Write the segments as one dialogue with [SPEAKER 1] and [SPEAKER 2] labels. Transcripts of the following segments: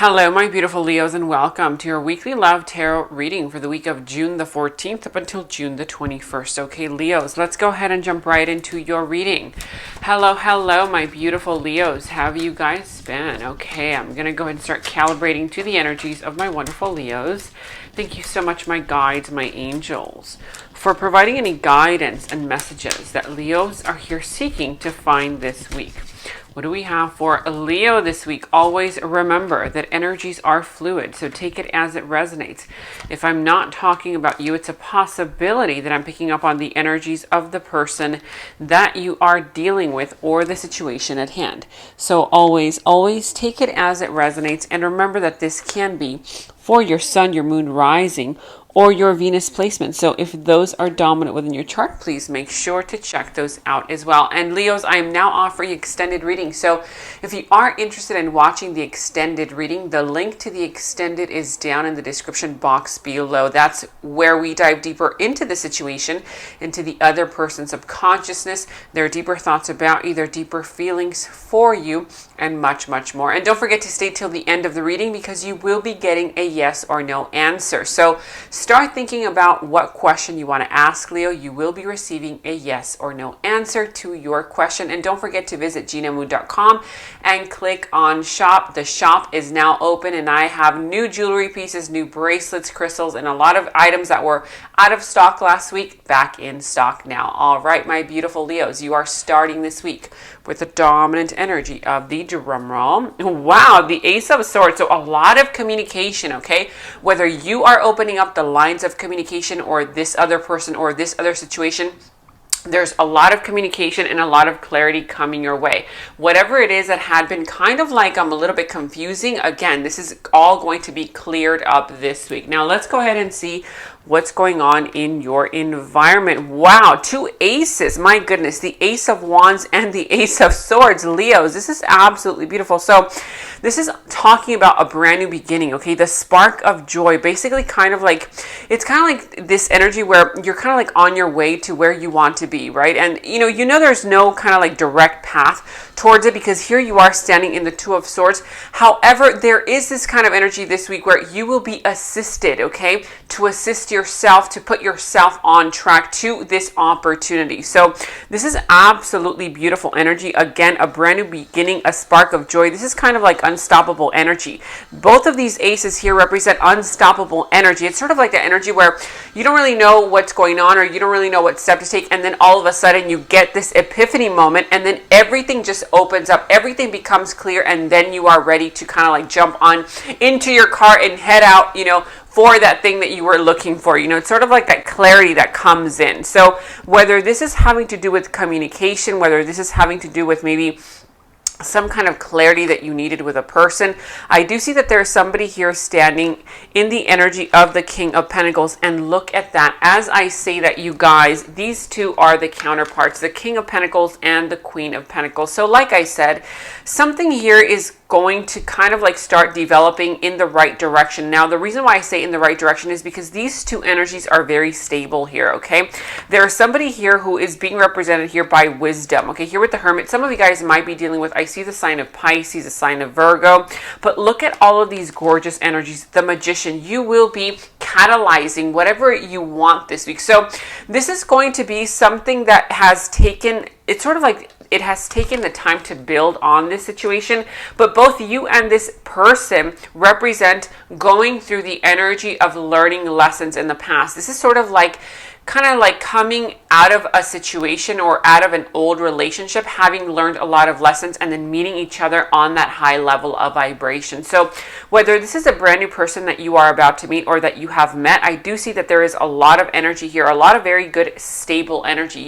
[SPEAKER 1] Hello, my beautiful Leos, and welcome to your weekly love tarot reading for the week of June the 14th up until June the 21st. Okay, Leos, let's go ahead and jump right into your reading. Hello, my beautiful Leos. How have you guys been? Okay, I'm going to go ahead and start calibrating to the energies of my wonderful Leos. Thank you so much, my guides, my angels, for providing any guidance and messages that Leos are here seeking to find this week. What do we have for Leo this week? Always remember that energies are fluid, so take it as it resonates. If I'm not talking about you, it's a possibility that I'm picking up on the energies of the person that you are dealing with or the situation at hand. So always take it as it resonates, and remember that this can be for your sun, your moon rising, or your Venus placement. So if those are dominant within your chart, please make sure to check those out as well. And Leos, I am now offering extended reading. So if you are interested in watching the extended reading, the link to the extended is down in the description box below. That's where we dive deeper into the situation, into the other person's subconsciousness, their deeper thoughts about you, their deeper feelings for you, and much more. And don't forget to stay till the end of the reading because you will be getting a yes or no answer. So start thinking about what question you want to ask, Leo. You will be receiving a yes or no answer to your question. And don't forget to visit genamoon.com and click on shop. The shop is now open and I have new jewelry pieces, new bracelets, crystals, and a lot of items that were out of stock last week back in stock now. All right, my beautiful Leos, you are starting this week with the dominant energy of the drum roll. Wow, the Ace of Swords. So a lot of communication, okay? Whether you are opening up the lines of communication or this other person or this other situation, there's a lot of communication and a lot of clarity coming your way. Whatever it is that had been kind of like a little bit confusing, again, this is all going to be cleared up this week. Now let's go ahead and see what's going on in your environment. Wow, two aces. My goodness, the Ace of Wands and the Ace of Swords. Leos, this is absolutely beautiful. So this is talking about a brand new beginning, okay? The spark of joy, basically kind of like, it's kind of like this energy where you're kind of like on your way to where you want to be, right? And you know there's no kind of like direct path towards it because here you are standing in the Two of Swords. However, there is this kind of energy this week where you will be assisted, okay? To assist yourself, to put yourself on track to this opportunity. So this is absolutely beautiful energy. Again, a brand new beginning, a spark of joy. This is kind of like unstoppable energy. Both of these aces here represent unstoppable energy. It's sort of like the energy where you don't really know what's going on or you don't really know what step to take, and then all of a sudden you get this epiphany moment and then everything just opens up, everything becomes clear, and then you are ready to kind of like jump on into your car and head out, for that thing that you were looking for. It's sort of like that clarity that comes in. So whether this is having to do with communication, whether this is having to do with maybe some kind of clarity that you needed with a person, I do see that there's somebody here standing in the energy of the King of Pentacles. And look at that. As I say that, you guys, these two are the counterparts, the King of Pentacles and the Queen of Pentacles. So like I said, something here is going to kind of like start developing in the right direction. Now, the reason why I say in the right direction is because these two energies are very stable here, okay? There's somebody here who is being represented here by wisdom, okay? Here with the Hermit, some of you guys might be dealing with, I see the sign of Pisces, the sign of Virgo, but look at all of these gorgeous energies. The Magician, you will be catalyzing whatever you want this week. So this is going to be something that has taken, it's sort of like, it has taken the time to build on this situation, but both you and this person represent going through the energy of learning lessons in the past. This is sort of like kind of like coming out of a situation or out of an old relationship, having learned a lot of lessons and then meeting each other on that high level of vibration. So whether this is a brand new person that you are about to meet or that you have met, I do see that there is a lot of energy here, a lot of very good, stable energy.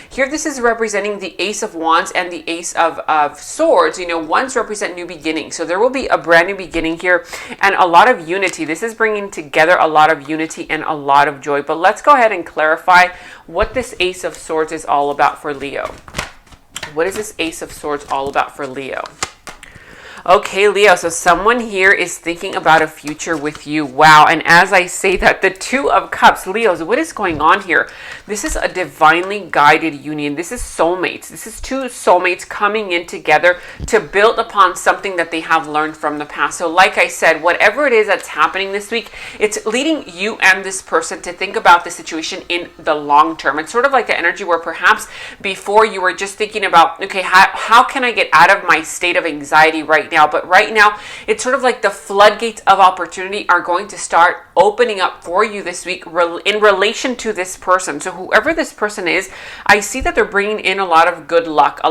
[SPEAKER 1] Here this is representing the Ace of Wands and the Ace of Swords. Wands represent new beginnings. So there will be a brand new beginning here and a lot of unity. This is bringing together a lot of unity and a lot of joy. But let's go ahead and clarify what this Ace of Swords is all about for Leo. What is this Ace of Swords all about for Leo? Okay, Leo, so someone here is thinking about a future with you. Wow. And as I say that, the Two of Cups, Leos, what is going on here? This is a divinely guided union. This is soulmates. This is two soulmates coming in together to build upon something that they have learned from the past. So like I said, whatever it is that's happening this week, it's leading you and this person to think about the situation in the long term. It's sort of like the energy where perhaps before you were just thinking about, okay, how can I get out of my state of anxiety right now? But right now, it's sort of like the floodgates of opportunity are going to start opening up for you this week in relation to this person. So whoever this person is, I see that they're bringing in a lot of good luck.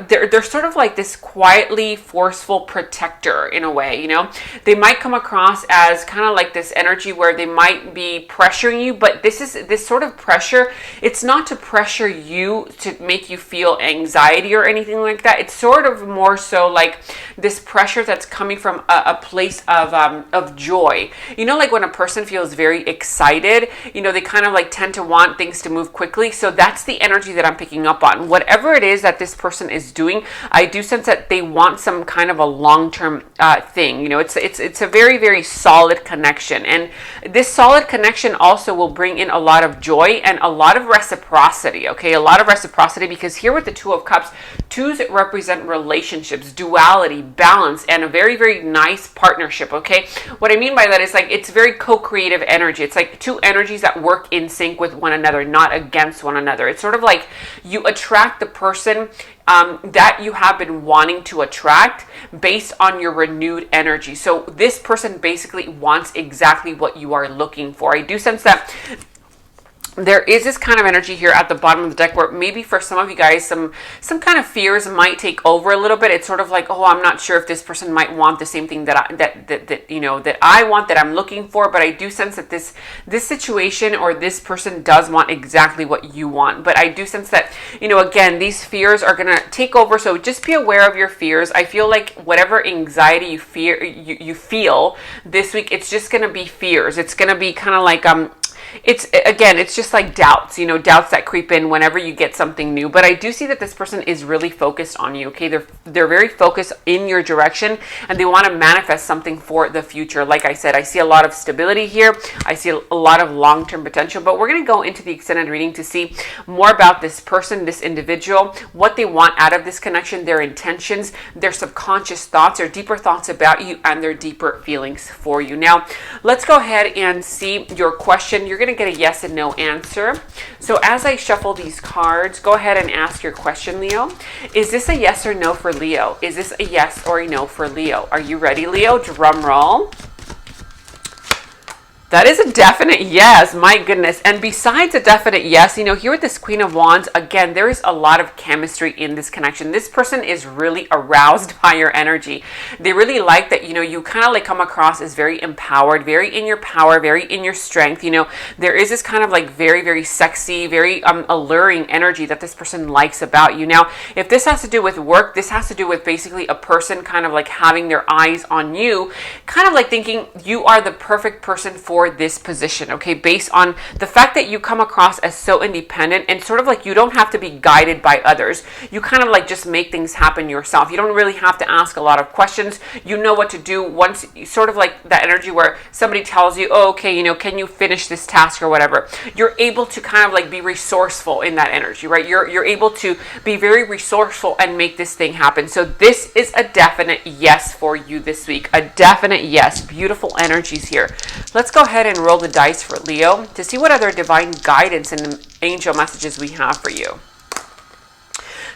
[SPEAKER 1] They're sort of like this quietly forceful protector in a way, you know. They might come across as kind of like this energy where they might be pressuring you, but this sort of pressure, it's not to pressure you to make you feel anxiety or anything like that. It's sort of more so like this pressure that's coming from a place of joy. You know, like when a person feels very excited, you know, they kind of like tend to want things to move quickly. So that's the energy that I'm picking up on. Whatever it is that this person is doing, I do sense that they want some kind of a long-term thing. You know, it's a very, very solid connection. And this solid connection also will bring in a lot of joy and a lot of reciprocity, okay? A lot of reciprocity, because here with the Two of Cups, twos represent relationships, duality, balance, and a very, very nice partnership, okay? What I mean by that is like it's very co-creative energy. It's like two energies that work in sync with one another, not against one another. It's sort of like you attract the person that you have been wanting to attract based on your renewed energy. So this person basically wants exactly what you are looking for. I do sense that there is this kind of energy here at the bottom of the deck where maybe for some of you guys, some kind of fears might take over a little bit. It's sort of like, oh, I'm not sure if this person might want the same thing that I want, that I'm looking for. But I do sense that this situation or this person does want exactly what you want. But I do sense that, you know, again, these fears are going to take over. So just be aware of your fears. I feel like whatever anxiety you feel this week, it's just going to be fears. It's going to be kind of like, it's just like doubts, you know, doubts that creep in whenever you get something new. But I do see that this person is really focused on you, okay? They're very focused in your direction, and they want to manifest something for the future. Like I said, I see a lot of stability here. I see a lot of long-term potential, but we're going to go into the extended reading to see more about this person, this individual, what they want out of this connection, their intentions, their subconscious thoughts, their deeper thoughts about you, and their deeper feelings for you. Now, let's go ahead and see your question. You're going to get a yes and no answer. So as I shuffle these cards, go ahead and ask your question, Leo. Is this a yes or no for Leo? Is this a yes or a no for Leo? Are you ready, Leo? Drum roll. That is a definite yes, my goodness. And besides a definite yes, you know, here with this Queen of Wands, again, there is a lot of chemistry in this connection. This person is really aroused by your energy. They really like that, you know, you kind of like come across as very empowered, very in your power, very in your strength. You know, there is this kind of like very, very sexy, very alluring energy that this person likes about you. Now, if this has to do with work, this has to do with basically a person kind of like having their eyes on you, kind of like thinking you are the perfect person for this position, okay, based on the fact that you come across as so independent and sort of like you don't have to be guided by others. You kind of like just make things happen yourself. You don't really have to ask a lot of questions. You know what to do once, sort of like that energy where somebody tells you, oh, okay, you know, can you finish this task or whatever. You're able to kind of like be resourceful in that energy, right? You're able to be very resourceful and make this thing happen. So this is a definite yes for you this week. A definite yes. Beautiful energies here. Let's go ahead and roll the dice for Leo to see what other divine guidance and angel messages we have for you.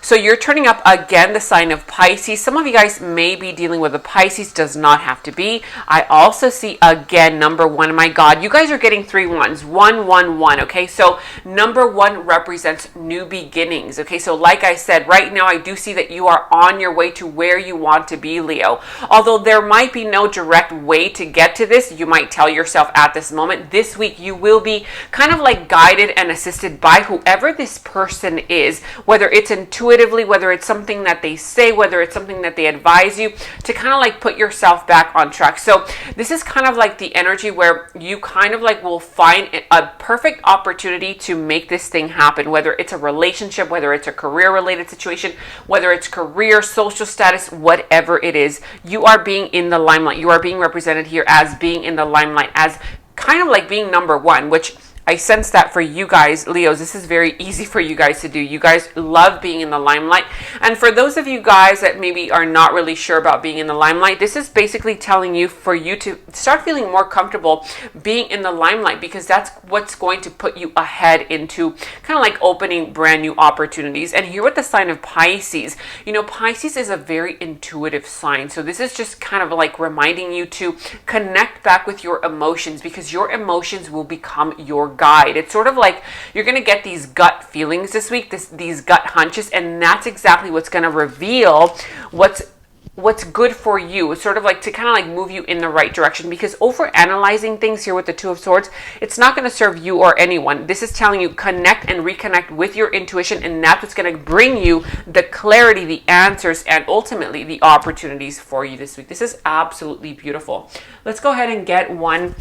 [SPEAKER 1] So you're turning up again the sign of Pisces. Some of you guys may be dealing with a Pisces, does not have to be. I also see again number 1. My God, you guys are getting 3 ones. 1, 1, 1. Okay, so number 1 represents new beginnings. Okay, so like I said, right now I do see that you are on your way to where you want to be, Leo. Although there might be no direct way to get to this, you might tell yourself at this moment, this week you will be kind of like guided and assisted by whoever this person is, whether it's intuitive intuitively, whether it's something that they say, whether it's something that they advise you, to kind of like put yourself back on track. So this is kind of like the energy where you kind of like will find a perfect opportunity to make this thing happen, whether it's a relationship, whether it's a career related situation, whether it's career, social status, whatever it is. You are being in the limelight. You are being represented here as being in the limelight, as kind of like being number one, which I sense that for you guys, Leos, this is very easy for you guys to do. You guys love being in the limelight. And for those of you guys that maybe are not really sure about being in the limelight, this is basically telling you for you to start feeling more comfortable being in the limelight, because that's what's going to put you ahead into kind of like opening brand new opportunities. And here with the sign of Pisces, you know, Pisces is a very intuitive sign. So this is just kind of like reminding you to connect back with your emotions, because your emotions will become your guide. It's sort of like you're going to get these gut feelings this week, these gut hunches, and that's exactly what's going to reveal what's good for you. It's sort of like to kind of like move you in the right direction, because over analyzing things here with the Two of Swords, it's not going to serve you or anyone. This is telling you connect and reconnect with your intuition, and that's what's going to bring you the clarity, the answers, and ultimately the opportunities for you this week. This is absolutely beautiful. Let's go ahead and get one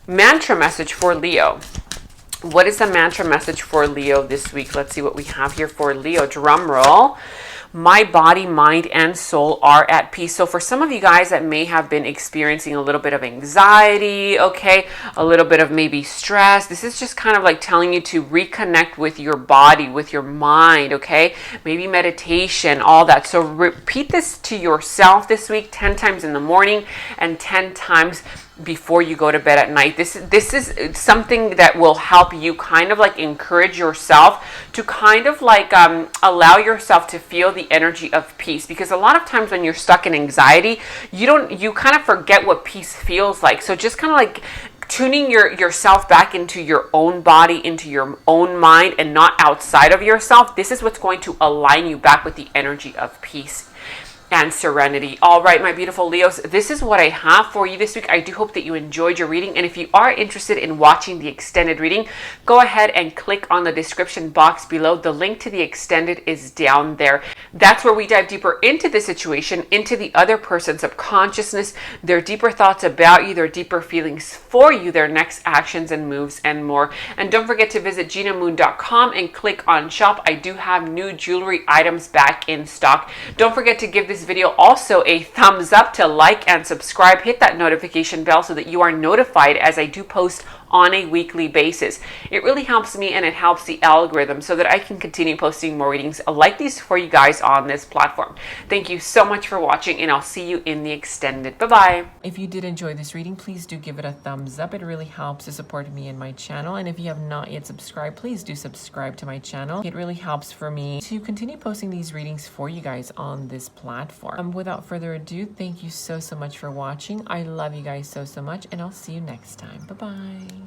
[SPEAKER 1] mantra message for Leo. What is the mantra message for Leo this week? Let's see what we have here for Leo. Drum roll. My body, mind, and soul are at peace. So for some of you guys that may have been experiencing a little bit of anxiety, okay, a little bit of maybe stress, this is just kind of like telling you to reconnect with your body, with your mind, okay? Maybe meditation, all that. So repeat this to yourself this week 10 times in the morning and 10 times before you go to bed at night. This is something that will help you kind of like encourage yourself to kind of like allow yourself to feel the energy of peace, because a lot of times when you're stuck in anxiety, you kind of forget what peace feels like. So just kind of like tuning yourself back into your own body, into your own mind, and not outside of yourself. This is what's going to align you back with the energy of peace and serenity. All right, my beautiful Leos, this is what I have for you this week. I do hope that you enjoyed your reading. And if you are interested in watching the extended reading, go ahead and click on the description box below. The link to the extended is down there. That's where we dive deeper into the situation, into the other person's subconsciousness, their deeper thoughts about you, their deeper feelings for you, their next actions and moves, and more. And don't forget to visit genamoon.com and click on shop. I do have new jewelry items back in stock. Don't forget to give this video also a thumbs up, to like and subscribe. Hit that notification bell so that you are notified as I do post on a weekly basis. It really helps me, and it helps the algorithm so that I can continue posting more readings like these for you guys on this platform. Thank you so much for watching, and I'll see you in the extended. Bye-bye. If you did enjoy this reading, please do give it a thumbs up. It really helps to support me and my channel. And if you have not yet subscribed, please do subscribe to my channel. It really helps for me to continue posting these readings for you guys on this platform. Without further ado, thank you so much for watching. I love you guys so much, and I'll see you next time. Bye-bye.